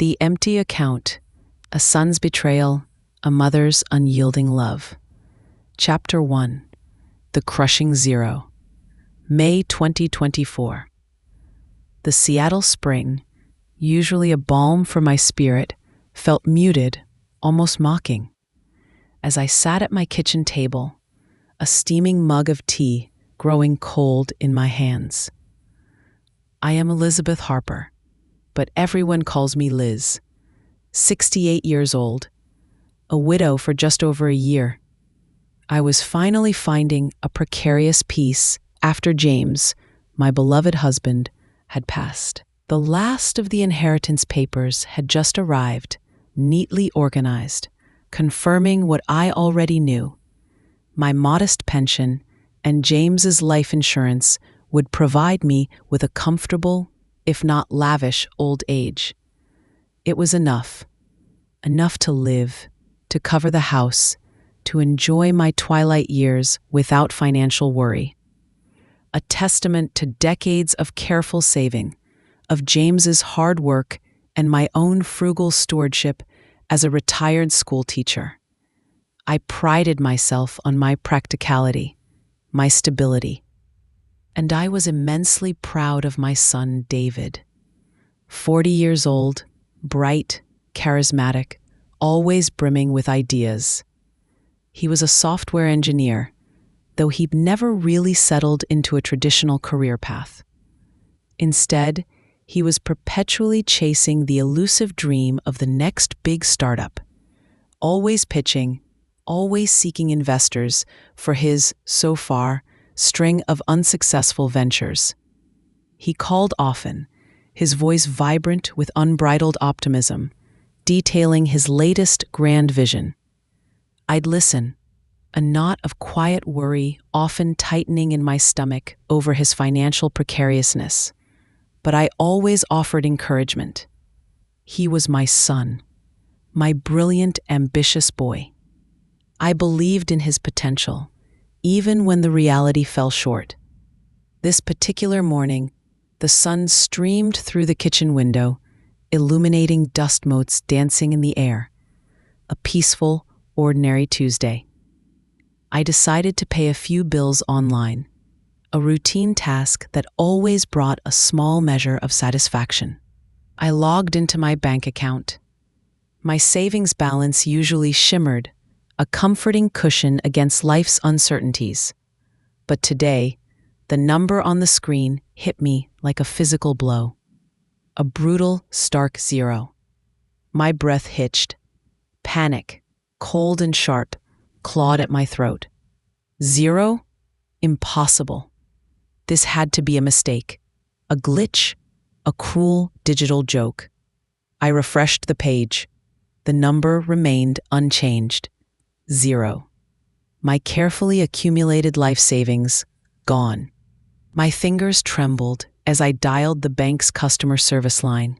The Empty Account, A Son's Betrayal, A Mother's Unyielding Love. Chapter 1, The Crushing Zero. May 2024. The Seattle spring, usually a balm for my spirit, felt muted, almost mocking. As I sat at my kitchen table, a steaming mug of tea growing cold in my hands. I am Elizabeth Harper, but everyone calls me Liz. 68 years old, a widow for just over a year. I was finally finding a precarious peace after James, my beloved husband, had passed. The last of the inheritance papers had just arrived, neatly organized, confirming what I already knew. My modest pension and James's life insurance would provide me with a comfortable, if not lavish, old age. It was enough to live, to cover the house, to enjoy my twilight years without financial worry. A testament to decades of careful saving, of James's hard work, and my own frugal stewardship as a retired schoolteacher. I prided myself on my practicality, my stability. And I was immensely proud of my son, David. 40 years old, bright, charismatic, always brimming with ideas. He was a software engineer, though he'd never really settled into a traditional career path. Instead, he was perpetually chasing the elusive dream of the next big startup, always pitching, always seeking investors for his, so far, string of unsuccessful ventures. He called often, his voice vibrant with unbridled optimism, detailing his latest grand vision. I'd listen, a knot of quiet worry often tightening in my stomach over his financial precariousness, but I always offered encouragement. He was my son, my brilliant, ambitious boy. I believed in his potential, even when the reality fell short. This particular morning, the sun streamed through the kitchen window, illuminating dust motes dancing in the air. A peaceful, ordinary Tuesday. I decided to pay a few bills online, a routine task that always brought a small measure of satisfaction. I logged into my bank account. My savings balance usually shimmered, a comforting cushion against life's uncertainties. But today, the number on the screen hit me like a physical blow. A brutal, stark zero. My breath hitched. Panic, cold and sharp, clawed at my throat. Zero? Impossible. This had to be a mistake, a glitch, a cruel digital joke. I refreshed the page. The number remained unchanged. 0. My carefully accumulated life savings, gone. My fingers trembled as I dialed the bank's customer service line.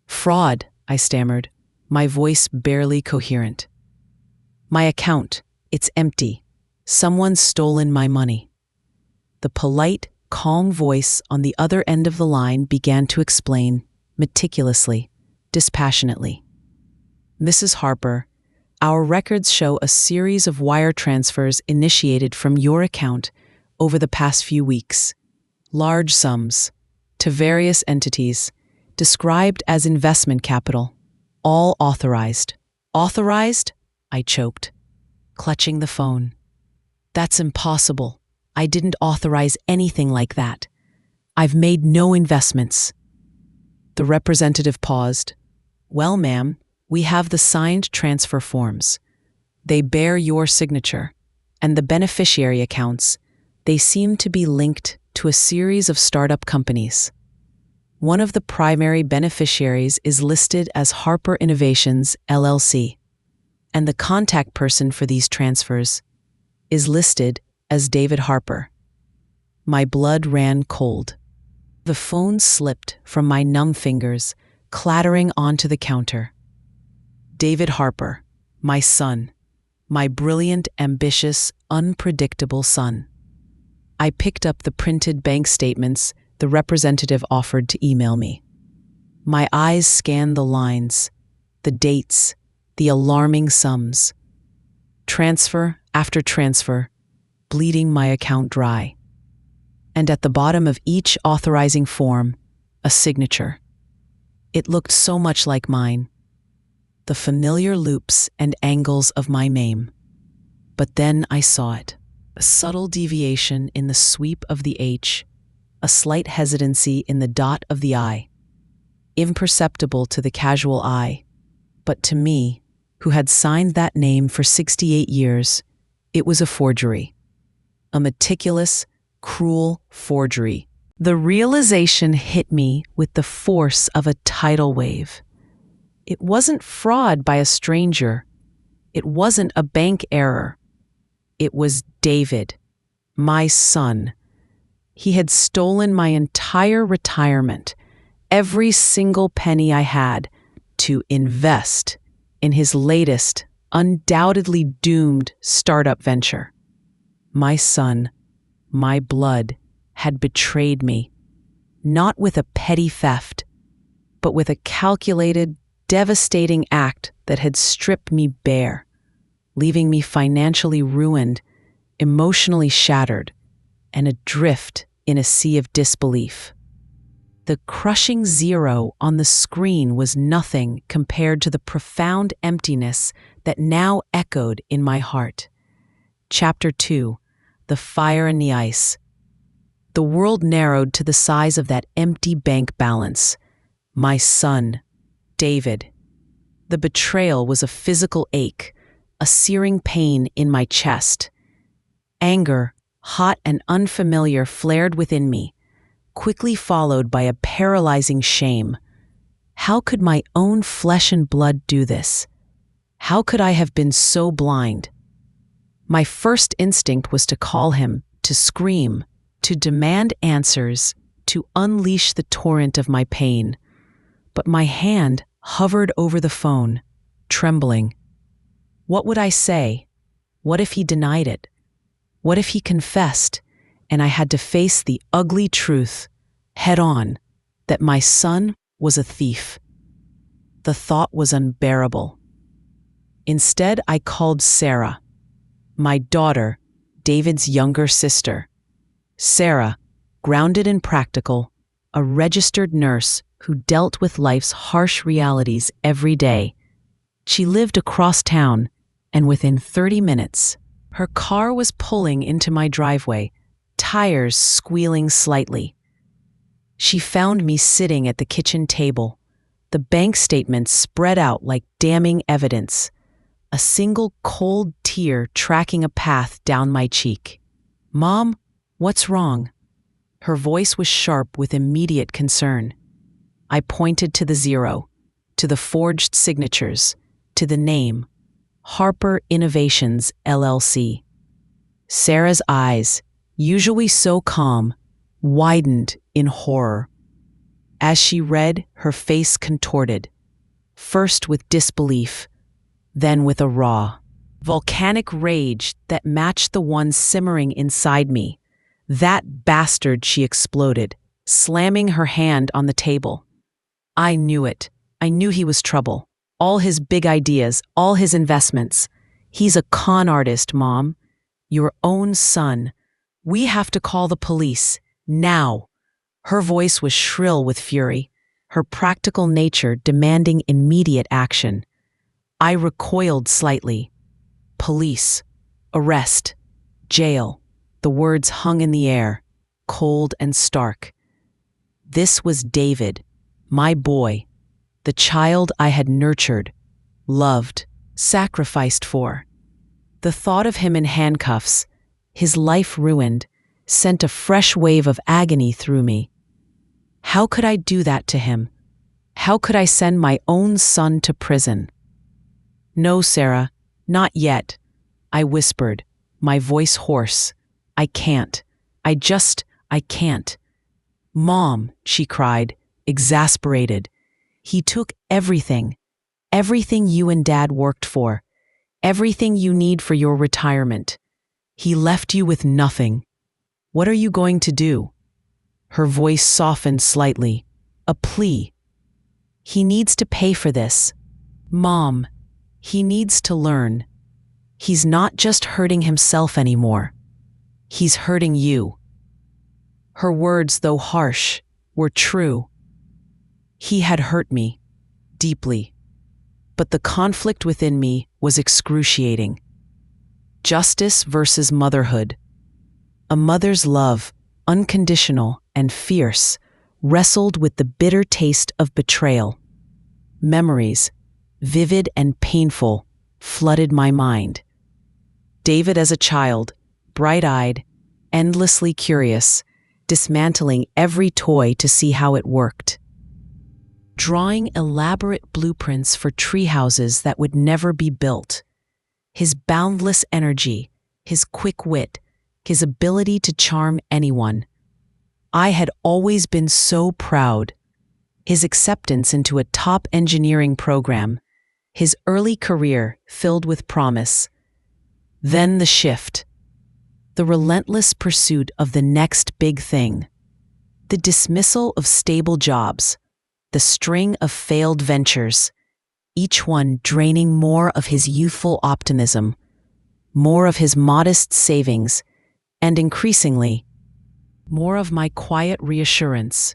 Fraud, I stammered, my voice barely coherent. My account, it's empty. Someone's stolen my money. The polite, calm voice on the other end of the line began to explain, meticulously, dispassionately. Mrs. Harper, our records show a series of wire transfers initiated from your account over the past few weeks. Large sums, to various entities, described as investment capital, all authorized. Authorized? I choked, clutching the phone. That's impossible. I didn't authorize anything like that. I've made no investments. The representative paused. Well, ma'am, we have the signed transfer forms. They bear your signature, and the beneficiary accounts, they seem to be linked to a series of startup companies. One of the primary beneficiaries is listed as Harper Innovations, LLC, and the contact person for these transfers is listed as David Harper. My blood ran cold. The phone slipped from my numb fingers, clattering onto the counter. David Harper, my son, my brilliant, ambitious, unpredictable son. I picked up the printed bank statements the representative offered to email me. My eyes scanned the lines, the dates, the alarming sums. Transfer after transfer, bleeding my account dry. And at the bottom of each authorizing form, a signature. It looked so much like mine. The familiar loops and angles of my name. But then I saw it. A subtle deviation in the sweep of the H, a slight hesitancy in the dot of the I. Imperceptible to the casual eye, but to me, who had signed that name for 68 years, it was a forgery. A meticulous, cruel forgery. The realization hit me with the force of a tidal wave. It wasn't fraud by a stranger. It wasn't a bank error. It was David, my son. He had stolen my entire retirement, every single penny I had, to invest in his latest, undoubtedly doomed startup venture. My son, my blood, had betrayed me, not with a petty theft, but with a calculated, devastating act that had stripped me bare, leaving me financially ruined, emotionally shattered, and adrift in a sea of disbelief. The crushing zero on the screen was nothing compared to the profound emptiness that now echoed in my heart. Chapter 2: The Fire and the Ice. The world narrowed to the size of that empty bank balance. My son, David. The betrayal was a physical ache, a searing pain in my chest. Anger, hot and unfamiliar, flared within me, quickly followed by a paralyzing shame. How could my own flesh and blood do this? How could I have been so blind? My first instinct was to call him, to scream, to demand answers, to unleash the torrent of my pain. But my hand hovered over the phone, trembling. What would I say? What if he denied it? What if he confessed, and I had to face the ugly truth, head on, that my son was a thief? The thought was unbearable. Instead, I called Sarah, my daughter, David's younger sister. Sarah, grounded and practical, a registered nurse who dealt with life's harsh realities every day. She lived across town, and within 30 minutes, her car was pulling into my driveway, tires squealing slightly. She found me sitting at the kitchen table, the bank statements spread out like damning evidence, a single cold tear tracking a path down my cheek. "Mom, what's wrong?" Her voice was sharp with immediate concern. I pointed to the zero, to the forged signatures, to the name, Harper Innovations, LLC. Sarah's eyes, usually so calm, widened in horror. As she read, her face contorted, first with disbelief, then with a raw, volcanic rage that matched the one simmering inside me. "That bastard," she exploded, slamming her hand on the table. I knew it. I knew he was trouble. All his big ideas, all his investments. He's a con artist, Mom. Your own son. We have to call the police. Now. Her voice was shrill with fury, her practical nature demanding immediate action. I recoiled slightly. Police. Arrest. Jail. The words hung in the air, cold and stark. This was David, my boy, the child I had nurtured, loved, sacrificed for. The thought of him in handcuffs, his life ruined, sent a fresh wave of agony through me. How could I do that to him? How could I send my own son to prison? "No, Sarah, not yet," I whispered, my voice hoarse. "I can't. I can't." "Mom," she cried, exasperated. "He took everything. Everything you and Dad worked for. Everything you need for your retirement. He left you with nothing. What are you going to do?" Her voice softened slightly, a plea. He needs to pay for this. Mom, he needs to learn. He's not just hurting himself anymore. He's hurting you." Her words, though harsh, were true. He had hurt me, deeply. But the conflict within me was excruciating. Justice versus motherhood. A mother's love, unconditional and fierce, wrestled with the bitter taste of betrayal. Memories, vivid and painful, flooded my mind. David as a child, bright-eyed, endlessly curious, dismantling every toy to see how it worked. Drawing elaborate blueprints for treehouses that would never be built. His boundless energy, his quick wit, his ability to charm anyone. I had always been so proud. His acceptance into a top engineering program, his early career filled with promise. Then the shift. The relentless pursuit of the next big thing. The dismissal of stable jobs. The string of failed ventures, each one draining more of his youthful optimism, more of his modest savings, and increasingly, more of my quiet reassurance.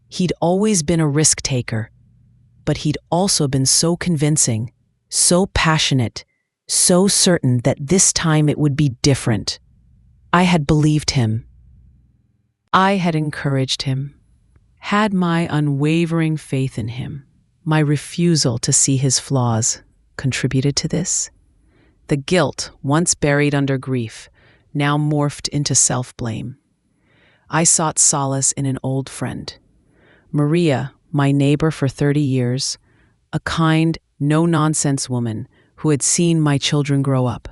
He'd always been a risk-taker, but he'd also been so convincing, so passionate, so certain that this time it would be different. I had believed him. I had encouraged him. Had my unwavering faith in him, my refusal to see his flaws, contributed to this? The guilt, once buried under grief, now morphed into self-blame. I sought solace in an old friend. Maria, my neighbor for 30 years, a kind, no-nonsense woman who had seen my children grow up.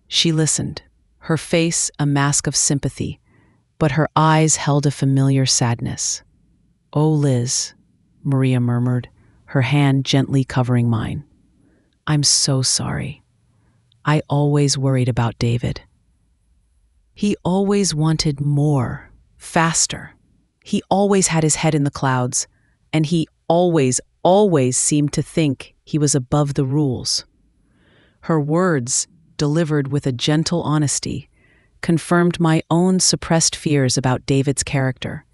She listened, her face a mask of sympathy, but her eyes held a familiar sadness. "Oh, Liz," Maria murmured, her hand gently covering mine. "I'm so sorry. I always worried about David. He always wanted more, faster. He always had his head in the clouds, and he always seemed to think he was above the rules." Her words, delivered with a gentle honesty, confirmed my own suppressed fears about David's character.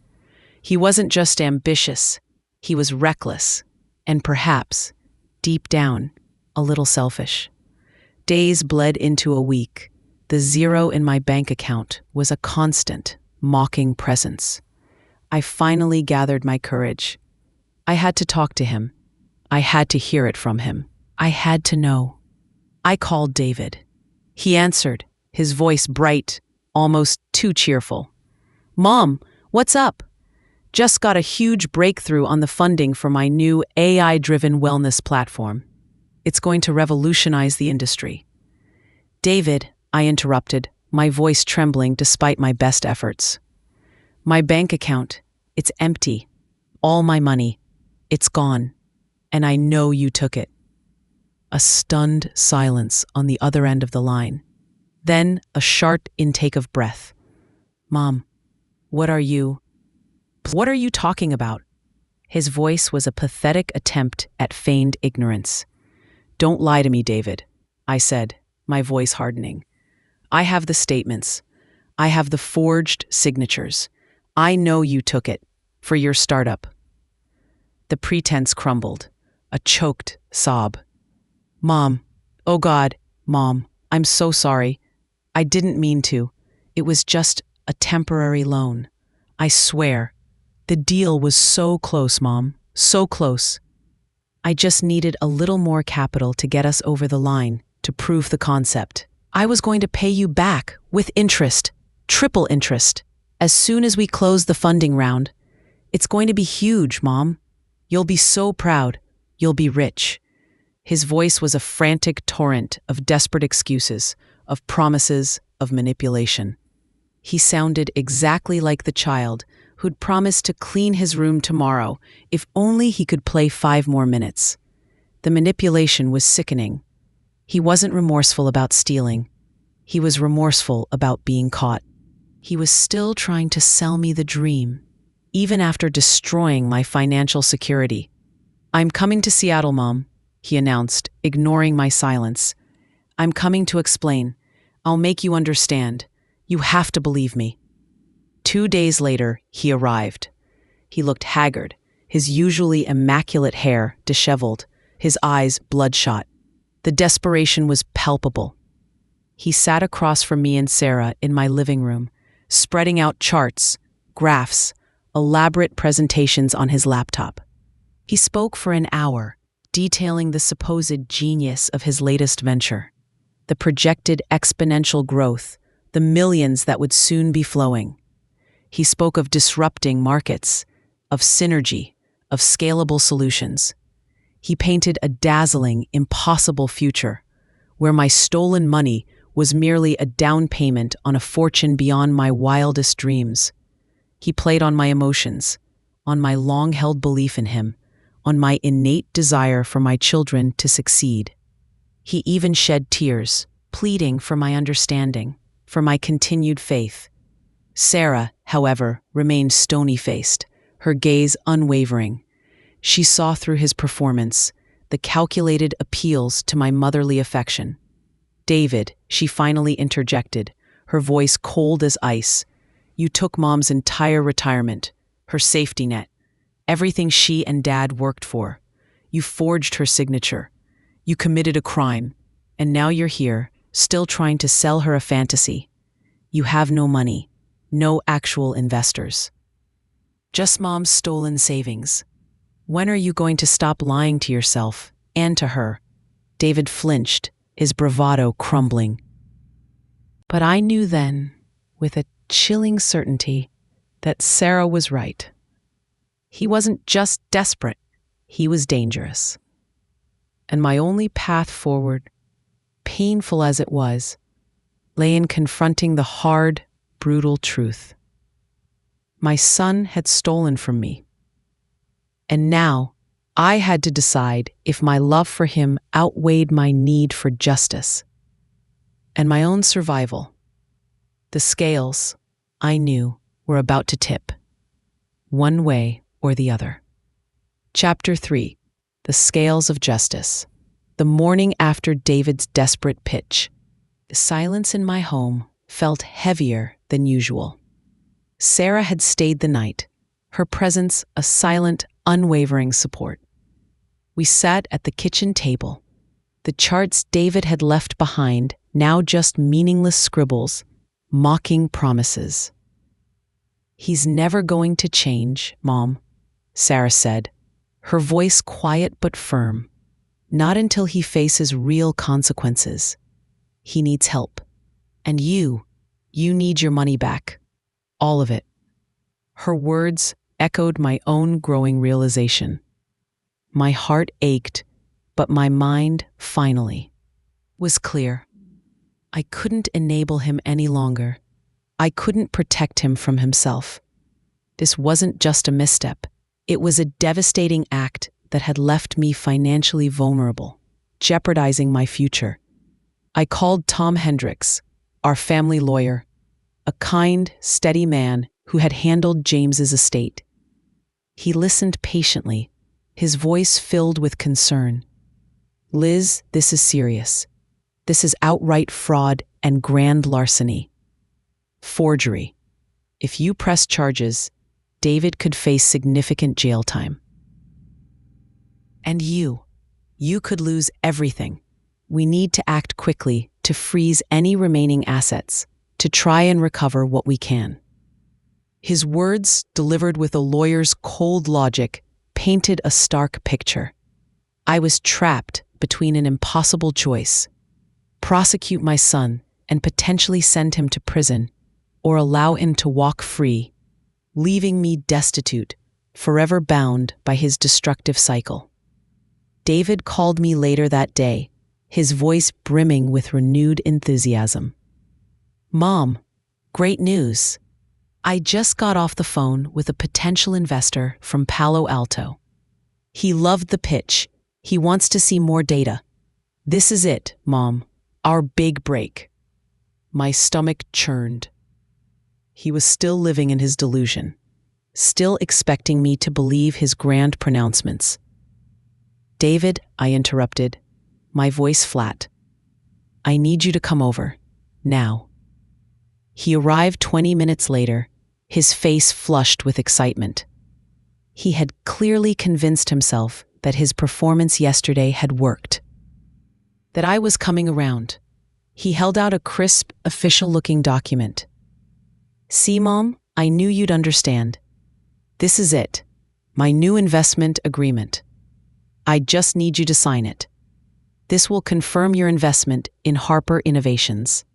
He wasn't just ambitious, he was reckless, and perhaps, deep down, a little selfish. Days bled into a week. The zero in my bank account was a constant, mocking presence. I finally gathered my courage. I had to talk to him. I had to hear it from him. I had to know. I called David. He answered, his voice bright, almost too cheerful. "Mom, what's up? Just got a huge breakthrough on the funding for my new AI-driven wellness platform. It's going to revolutionize the industry." "David," I interrupted, my voice trembling despite my best efforts. "My bank account, it's empty. All my money, it's gone. And I know you took it." A stunned silence on the other end of the line. Then a sharp intake of breath. "Mom, what are you talking about?" His voice was a pathetic attempt at feigned ignorance. "Don't lie to me, David," I said, my voice hardening. "I have the statements. I have the forged signatures. I know you took it, for your startup." The pretense crumbled, a choked sob. "Mom, oh God, Mom, I'm so sorry. I didn't mean to. It was just a temporary loan. I swear. The deal was so close, Mom, so close. I just needed a little more capital to get us over the line, to prove the concept. I was going to pay you back, with interest, triple interest, as soon as we close the funding round. It's going to be huge, Mom. You'll be so proud. You'll be rich." His voice was a frantic torrent of desperate excuses, of promises, of manipulation. He sounded exactly like the child who'd promised to clean his room tomorrow if only he could play 5 more minutes. The manipulation was sickening. He wasn't remorseful about stealing. He was remorseful about being caught. He was still trying to sell me the dream, even after destroying my financial security. "I'm coming to Seattle, Mom," he announced, ignoring my silence. "I'm coming to explain. I'll make you understand. You have to believe me." 2 days later, he arrived. He looked haggard, his usually immaculate hair disheveled, his eyes bloodshot. The desperation was palpable. He sat across from me and Sarah in my living room, spreading out charts, graphs, elaborate presentations on his laptop. He spoke for an hour, detailing the supposed genius of his latest venture, the projected exponential growth, the millions that would soon be flowing. He spoke of disrupting markets, of synergy, of scalable solutions. He painted a dazzling, impossible future, where my stolen money was merely a down payment on a fortune beyond my wildest dreams. He played on my emotions, on my long-held belief in him, on my innate desire for my children to succeed. He even shed tears, pleading for my understanding, for my continued faith. Sarah, however, remained stony-faced, her gaze unwavering. She saw through his performance, the calculated appeals to my motherly affection. "David," she finally interjected, her voice cold as ice, "you took Mom's entire retirement, her safety net, everything she and Dad worked for. You forged her signature. You committed a crime, and now you're here, still trying to sell her a fantasy. You have no money, no actual investors. Just Mom's stolen savings. When are you going to stop lying to yourself and to her?" David flinched, his bravado crumbling. But I knew then, with a chilling certainty, that Sarah was right. He wasn't just desperate, he was dangerous. And my only path forward, painful as it was, lay in confronting the hard, brutal truth. My son had stolen from me. And now, I had to decide if my love for him outweighed my need for justice and my own survival. The scales, I knew, were about to tip, one way or the other. Chapter 3: The Scales of Justice. The morning after David's desperate pitch, the silence in my home felt heavier than usual. Sarah had stayed the night, her presence a silent, unwavering support. We sat at the kitchen table, the charts David had left behind now just meaningless scribbles, mocking promises. "He's never going to change, Mom," Sarah said, her voice quiet but firm. "Not until he faces real consequences. He needs help. And you need your money back. All of it." Her words echoed my own growing realization. My heart ached, but my mind, finally, was clear. I couldn't enable him any longer. I couldn't protect him from himself. This wasn't just a misstep. It was a devastating act that had left me financially vulnerable, jeopardizing my future. I called Tom Hendricks, our family lawyer, a kind, steady man who had handled James's estate. He listened patiently, his voice filled with concern. "Liz, this is serious. This is outright fraud and grand larceny. Forgery. If you press charges, David could face significant jail time. And you could lose everything. We need to act quickly to freeze any remaining assets, to try and recover what we can." His words, delivered with a lawyer's cold logic, painted a stark picture. I was trapped between an impossible choice: prosecute my son and potentially send him to prison, or allow him to walk free, leaving me destitute, forever bound by his destructive cycle. David called me later that day, his voice brimming with renewed enthusiasm. "Mom, great news. I just got off the phone with a potential investor from Palo Alto. He loved the pitch. He wants to see more data. This is it, Mom, our big break." My stomach churned. He was still living in his delusion, still expecting me to believe his grand pronouncements. David, I interrupted, my voice flat. I need you to come over. Now. He arrived 20 minutes later, his face flushed with excitement. He had clearly convinced himself that his performance yesterday had worked. That I was coming around. He held out a crisp, official-looking document. See, Mom, I knew you'd understand. This is it. My new investment agreement. I just need you to sign it. This will confirm your investment in Harper Innovations.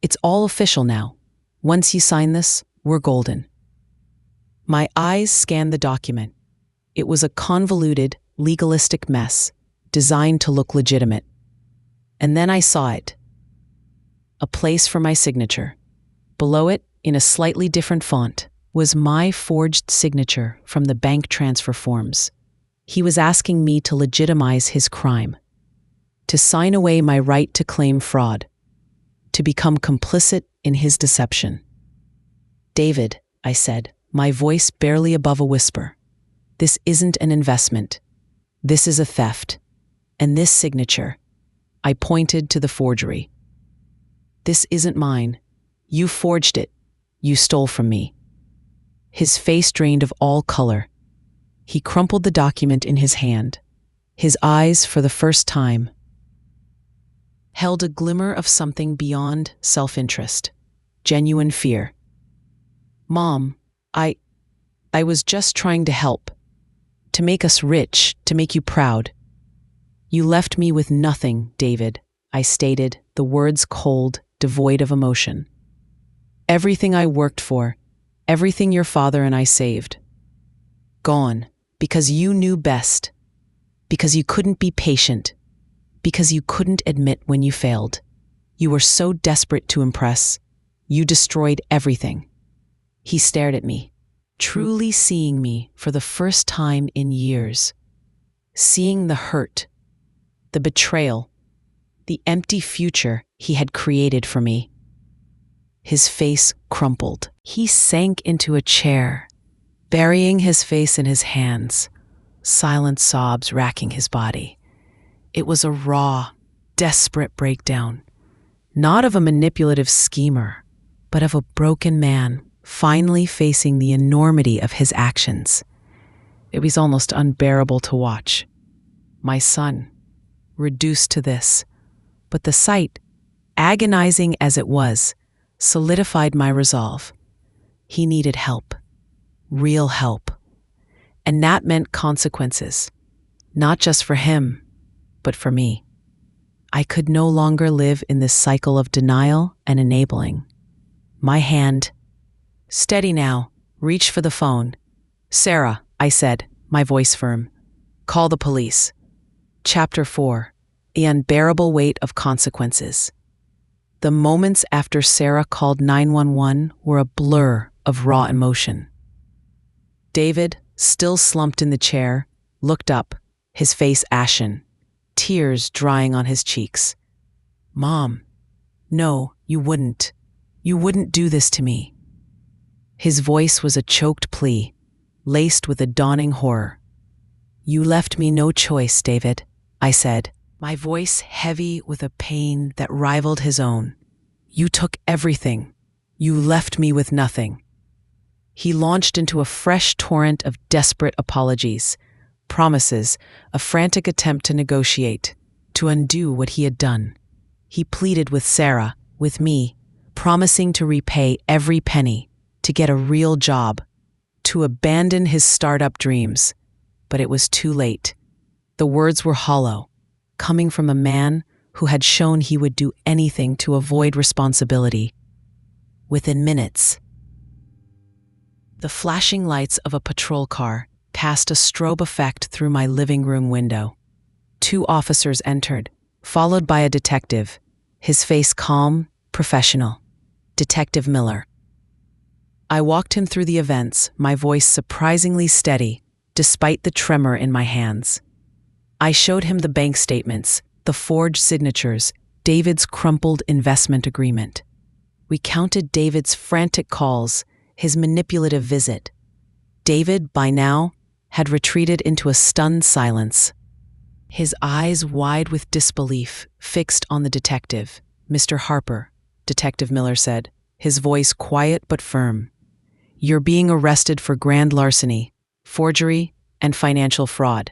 It's all official now. Once you sign this, we're golden. My eyes scanned the document. It was a convoluted, legalistic mess, designed to look legitimate. And then I saw it. A place for my signature. Below it, in a slightly different font, was my forged signature from the bank transfer forms. He was asking me to legitimize his crime, to sign away my right to claim fraud, to become complicit in his deception. David, I said, my voice barely above a whisper, this isn't an investment. This is a theft. And this signature, I pointed to the forgery. This isn't mine. You forged it. You stole from me. His face drained of all color. He crumpled the document in his hand. His eyes, for the first time, held a glimmer of something beyond self-interest, genuine fear. Mom, I was just trying to help, to make us rich, to make you proud. You left me with nothing, David, I stated, the words cold, devoid of emotion. Everything I worked for, everything your father and I saved. Gone, because you knew best, because you couldn't be patient, because you couldn't admit when you failed. You were so desperate to impress, you destroyed everything. He stared at me, truly seeing me for the first time in years, seeing the hurt, the betrayal, the empty future he had created for me. His face crumpled. He sank into a chair, burying his face in his hands, silent sobs racking his body. It was a raw, desperate breakdown, not of a manipulative schemer, but of a broken man finally facing the enormity of his actions. It was almost unbearable to watch. My son, reduced to this, but the sight, agonizing as it was, solidified my resolve. He needed help, real help, and that meant consequences, not just for him, but for me. I could no longer live in this cycle of denial and enabling. My hand, steady now, reached for the phone. Sarah, I said, my voice firm. Call the police. Chapter 4. The unbearable weight of consequences. The moments after Sarah called 911 were a blur of raw emotion. David, still slumped in the chair, looked up, his face ashen, tears drying on his cheeks. Mom, no, you wouldn't. You wouldn't do this to me. His voice was a choked plea, laced with a dawning horror. You left me no choice, David, I said, my voice heavy with a pain that rivaled his own. You took everything. You left me with nothing. He launched into a fresh torrent of desperate apologies, promises, a frantic attempt to negotiate, to undo what he had done. He pleaded with Sarah, with me, promising to repay every penny, to get a real job, to abandon his startup dreams. But it was too late. The words were hollow, coming from a man who had shown he would do anything to avoid responsibility. Within minutes, the flashing lights of a patrol car cast a strobe effect through my living room window. 2 officers entered, followed by a detective, his face calm, professional. Detective Miller. I walked him through the events, my voice surprisingly steady, despite the tremor in my hands. I showed him the bank statements, the forged signatures, David's crumpled investment agreement. We counted David's frantic calls, his manipulative visit. David, by now, had retreated into a stunned silence. his eyes wide with disbelief, fixed on the detective. "Mr. Harper," Detective Miller said, his voice quiet but firm. "You're being arrested for grand larceny, forgery, and financial fraud.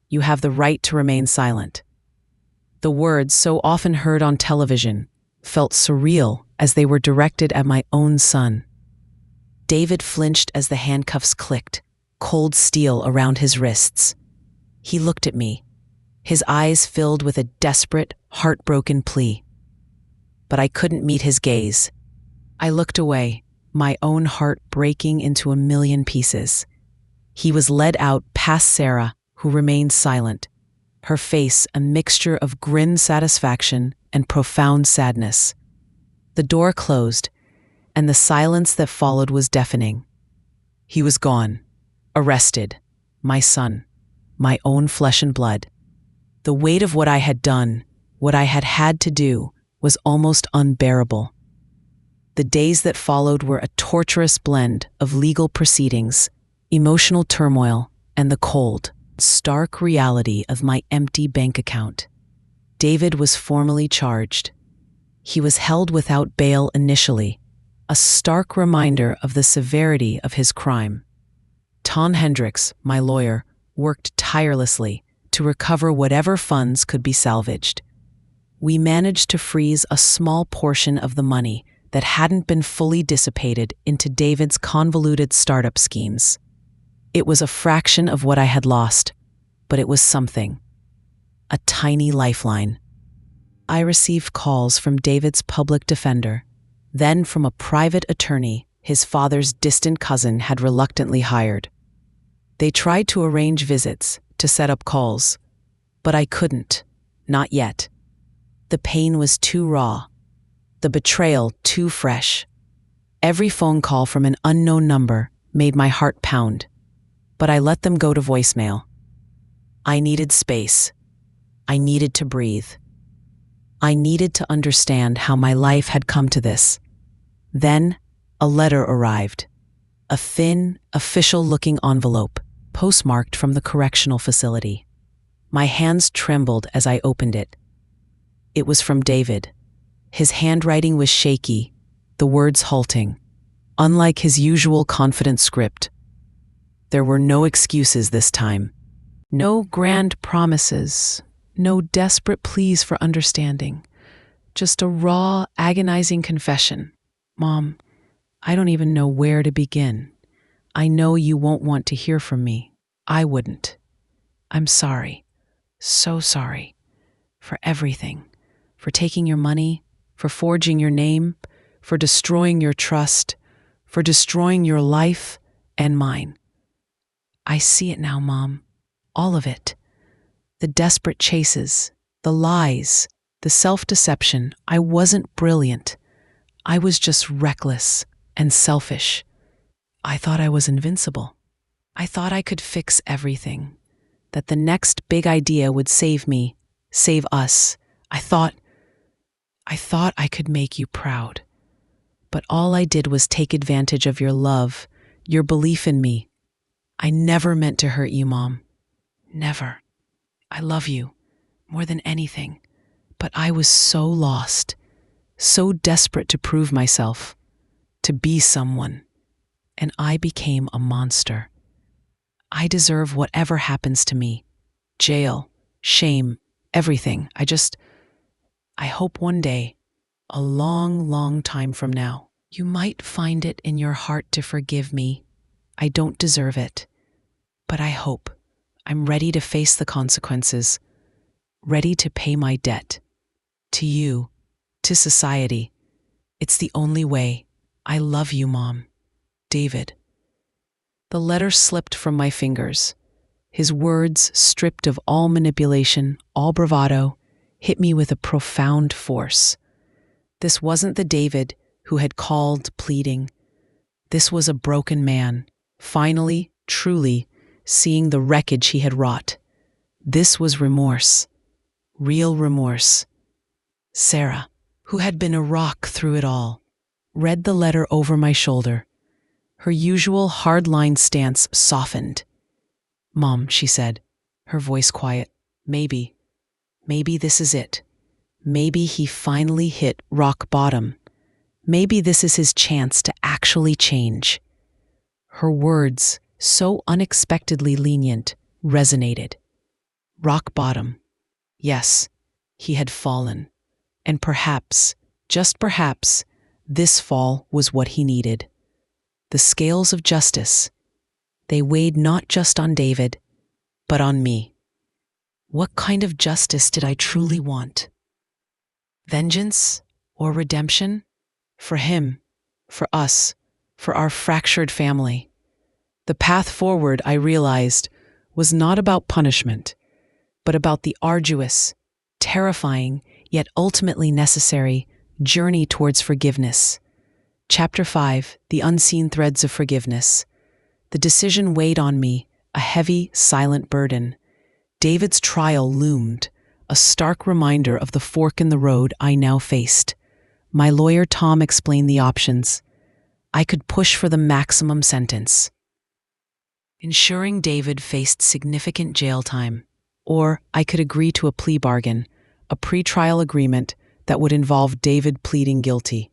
You have the right to remain silent." The words, so often heard on television, felt surreal as they were directed at my own son. David flinched as the handcuffs clicked, cold steel around his wrists. He looked at me, his eyes filled with a desperate, heartbroken plea. But I couldn't meet his gaze. I looked away, my own heart breaking into a million pieces. He was led out past Sarah, who remained silent, her face a mixture of grim satisfaction and profound sadness. The door closed, and the silence that followed was deafening. He was gone, arrested, my son, my own flesh and blood. The weight of what I had done, what I had had to do, was almost unbearable. The days that followed were a torturous blend of legal proceedings, emotional turmoil, and the cold, stark reality of my empty bank account. David was formally charged. He was held without bail initially, a stark reminder of the severity of his crime. Tom Hendricks, my lawyer, worked tirelessly to recover whatever funds could be salvaged. We managed to freeze a small portion of the money that hadn't been fully dissipated into David's convoluted startup schemes. It was a fraction of what I had lost, but it was something. A tiny lifeline. I received calls from David's public defender, then from a private attorney his father's distant cousin had reluctantly hired. They tried to arrange visits, to set up calls, but I couldn't, not yet. The pain was too raw, the betrayal too fresh. Every phone call from an unknown number made my heart pound, but I let them go to voicemail. I needed space. I needed to breathe. I needed to understand how my life had come to this. Then, a letter arrived. A thin, official-looking envelope, postmarked from the correctional facility. My hands trembled as I opened it. It was from David. His handwriting was shaky, the words halting, unlike his usual confident script. There were no excuses this time. No grand promises, no desperate pleas for understanding. Just a raw, agonizing confession. "Mom, I don't even know where to begin. I know you won't want to hear from me. I wouldn't. I'm sorry, so sorry, for everything. For taking your money, for forging your name, for destroying your trust, for destroying your life and mine. I see it now, Mom. All of it. The desperate chases, the lies, the self-deception. I wasn't brilliant. I was just reckless and selfish. I thought I was invincible. I thought I could fix everything, that the next big idea would save me, save us. I thought I could make you proud. But all I did was take advantage of your love, your belief in me. I never meant to hurt you, Mom. Never. I love you more than anything. But I was so lost, so desperate to prove myself, to be someone. And I became a monster. I deserve whatever happens to me. Jail, shame, everything. I hope one day, a long, long time from now, you might find it in your heart to forgive me. I don't deserve it. But I hope I'm ready to face the consequences, ready to pay my debt. To you, to society. It's the only way. I love you, Mom. David. The letter slipped from my fingers. His words, stripped of all manipulation, all bravado, hit me with a profound force. This wasn't the David who had called, pleading. This was a broken man, finally, truly, seeing the wreckage he had wrought. This was remorse, real remorse. Sarah, who had been a rock through it all, read the letter over my shoulder. Her usual hard-line stance softened. "Mom," she said, her voice quiet, Maybe this is it. Maybe he finally hit rock bottom. Maybe this is his chance to actually change. Her words, so unexpectedly lenient, resonated. Rock bottom. Yes, he had fallen. And perhaps, just perhaps, this fall was what he needed. The scales of justice. They weighed not just on David, but on me. What kind of justice did I truly want? Vengeance or redemption? For him, for us, for our fractured family. The path forward, I realized, was not about punishment, but about the arduous, terrifying, yet ultimately necessary journey towards forgiveness. Chapter 5, The Unseen Threads of Forgiveness. The decision weighed on me, a heavy, silent burden. David's trial loomed, a stark reminder of the fork in the road I now faced. My lawyer Tom explained the options. I could push for the maximum sentence, ensuring David faced significant jail time, or I could agree to a plea bargain, a pretrial agreement that would involve David pleading guilty,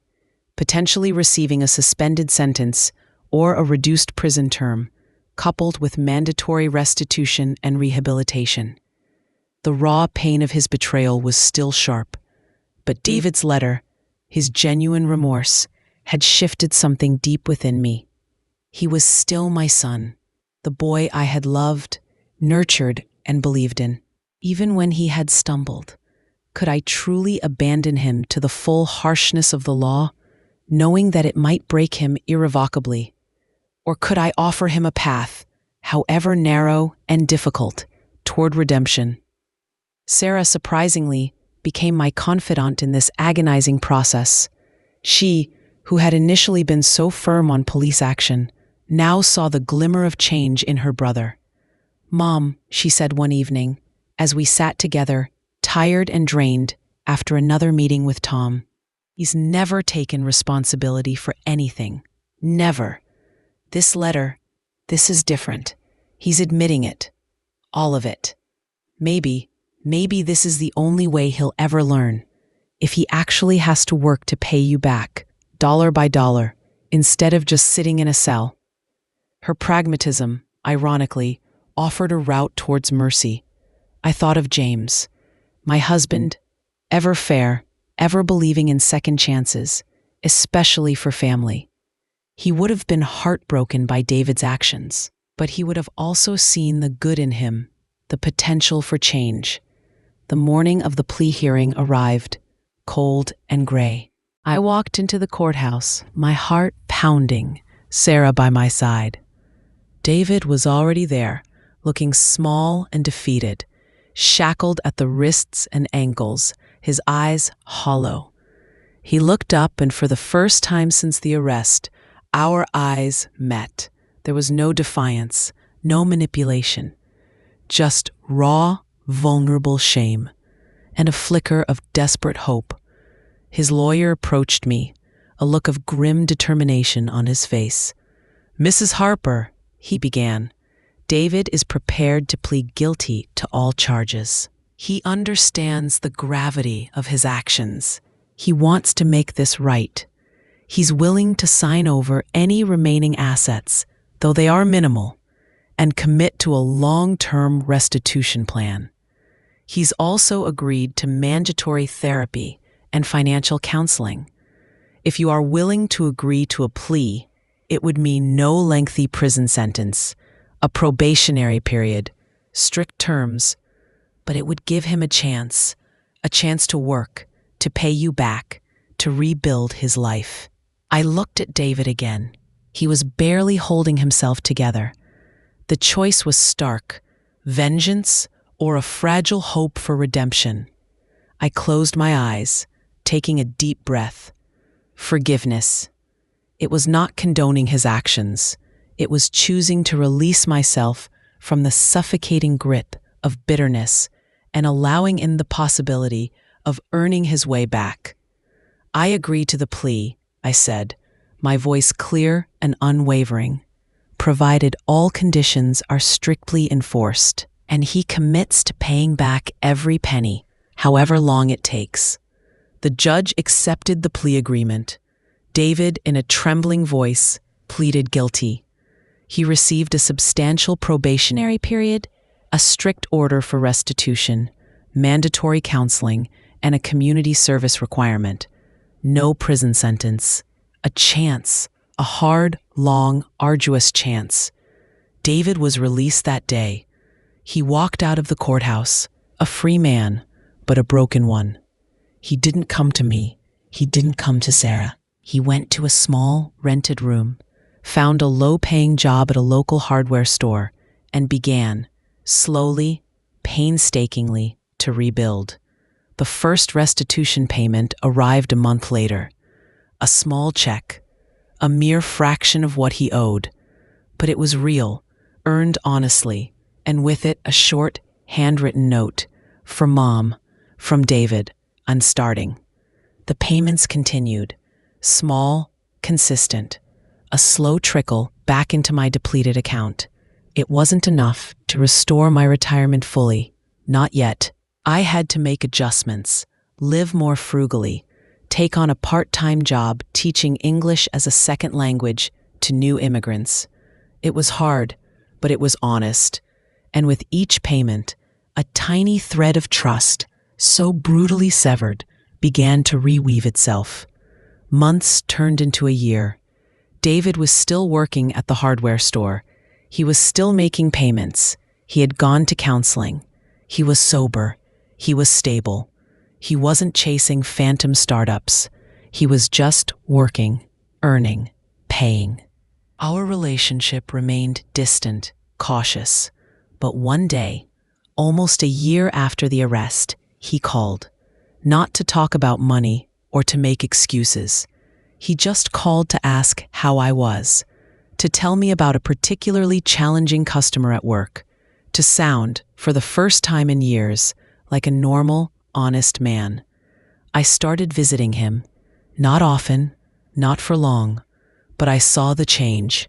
potentially receiving a suspended sentence or a reduced prison term, coupled with mandatory restitution and rehabilitation. The raw pain of his betrayal was still sharp, but David's letter, his genuine remorse, had shifted something deep within me. He was still my son, the boy I had loved, nurtured, and believed in. Even when he had stumbled, could I truly abandon him to the full harshness of the law, knowing that it might break him irrevocably? Or could I offer him a path, however narrow and difficult, toward redemption? Sarah, surprisingly, became my confidant in this agonizing process. She, who had initially been so firm on police action, now saw the glimmer of change in her brother. "Mom," she said one evening, as we sat together, tired and drained after another meeting with Tom, "he's never taken responsibility for anything. Never. This letter, this is different. He's admitting it. All of it. Maybe this is the only way he'll ever learn. If he actually has to work to pay you back, dollar by dollar, instead of just sitting in a cell." Her pragmatism, ironically, offered a route towards mercy. I thought of James, my husband, ever fair, ever believing in second chances, especially for family. He would have been heartbroken by David's actions, but he would have also seen the good in him, the potential for change. The morning of the plea hearing arrived, cold and gray. I walked into the courthouse, my heart pounding, Sarah by my side. David was already there, looking small and defeated, shackled at the wrists and ankles, his eyes hollow. He looked up, and for the first time since the arrest, our eyes met. There was no defiance, no manipulation, just raw, vulnerable shame, and a flicker of desperate hope. His lawyer approached me, a look of grim determination on his face. "Mrs. Harper," he began, "David is prepared to plead guilty to all charges. He understands the gravity of his actions. He wants to make this right. He's willing to sign over any remaining assets, though they are minimal, and commit to a long-term restitution plan. He's also agreed to mandatory therapy and financial counseling. If you are willing to agree to a plea, it would mean no lengthy prison sentence, a probationary period, strict terms, but it would give him a chance to work, to pay you back, to rebuild his life." I looked at David again. He was barely holding himself together. The choice was stark: vengeance or a fragile hope for redemption. I closed my eyes, taking a deep breath. Forgiveness. It was not condoning his actions. It was choosing to release myself from the suffocating grip of bitterness and allowing in the possibility of earning his way back. "I agree to the plea," I said, my voice clear and unwavering, "provided all conditions are strictly enforced." and he commits to paying back every penny, however long it takes. The judge accepted the plea agreement. David, in a trembling voice, pleaded guilty. He received a substantial probationary period, a strict order for restitution, mandatory counseling, and a community service requirement. No prison sentence. A chance. A hard, long, arduous chance. David was released that day. He walked out of the courthouse, a free man, but a broken one. He didn't come to me. He didn't come to Sarah. He went to a small, rented room, found a low-paying job at a local hardware store, and began, slowly, painstakingly, to rebuild. The first restitution payment arrived a month later. A small check, a mere fraction of what he owed, but it was real, earned honestly, and with it a short, handwritten note, "From Mom, from David, I'm starting." The payments continued, small, consistent, a slow trickle back into my depleted account. It wasn't enough to restore my retirement fully, not yet. I had to make adjustments, live more frugally, take on a part-time job teaching English as a second language to new immigrants. It was hard, but it was honest. And with each payment, a tiny thread of trust, so brutally severed, began to reweave itself. Months turned into a year. David was still working at the hardware store. He was still making payments. He had gone to counseling. He was sober. He was stable. He wasn't chasing phantom startups. He was just working, earning, paying. Our relationship remained distant, cautious. But one day, almost a year after the arrest, he called. Not to talk about money or to make excuses. He just called to ask how I was, to tell me about a particularly challenging customer at work, to sound, for the first time in years, like a normal, honest man. I started visiting him, not often, not for long, but I saw the change,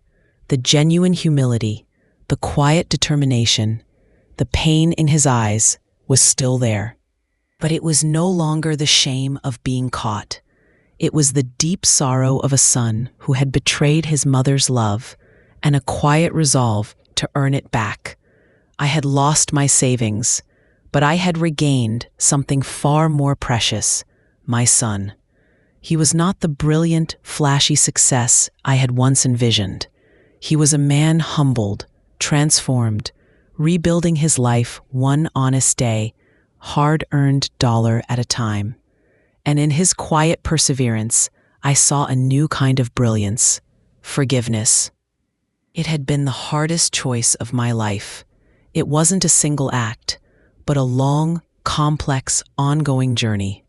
the genuine humility, the quiet determination. The pain in his eyes was still there. But it was no longer the shame of being caught. It was the deep sorrow of a son who had betrayed his mother's love and a quiet resolve to earn it back. I had lost my savings, but I had regained something far more precious, my son. He was not the brilliant, flashy success I had once envisioned. He was a man humbled, transformed, rebuilding his life one honest day, hard-earned dollar at a time. And in his quiet perseverance, I saw a new kind of brilliance, forgiveness. It had been the hardest choice of my life. It wasn't a single act, but a long, complex, ongoing journey.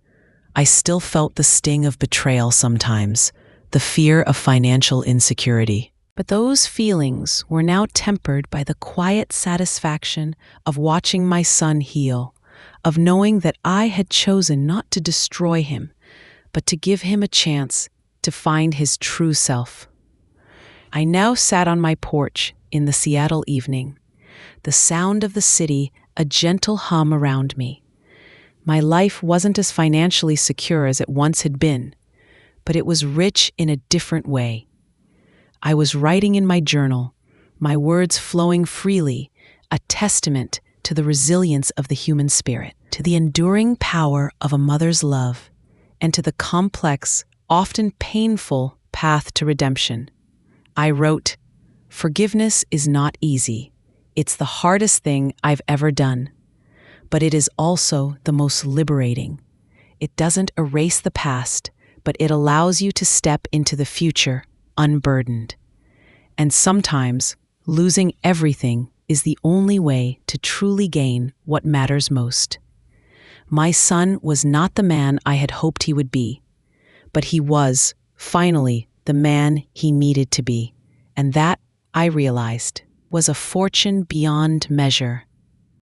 I still felt the sting of betrayal sometimes, the fear of financial insecurity. But those feelings were now tempered by the quiet satisfaction of watching my son heal, of knowing that I had chosen not to destroy him, but to give him a chance to find his true self. I now sat on my porch in the Seattle evening, the sound of the city a gentle hum around me. My life wasn't as financially secure as it once had been, but it was rich in a different way. I was writing in my journal, my words flowing freely, a testament to the resilience of the human spirit, to the enduring power of a mother's love, and to the complex, often painful path to redemption. I wrote, "Forgiveness is not easy. It's the hardest thing I've ever done. But it is also the most liberating. It doesn't erase the past, but it allows you to step into the future unburdened. And sometimes losing everything is the only way to truly gain what matters most." My son was not the man I had hoped he would be, but he was, finally, the man he needed to be. And that, I realized, was a fortune beyond measure.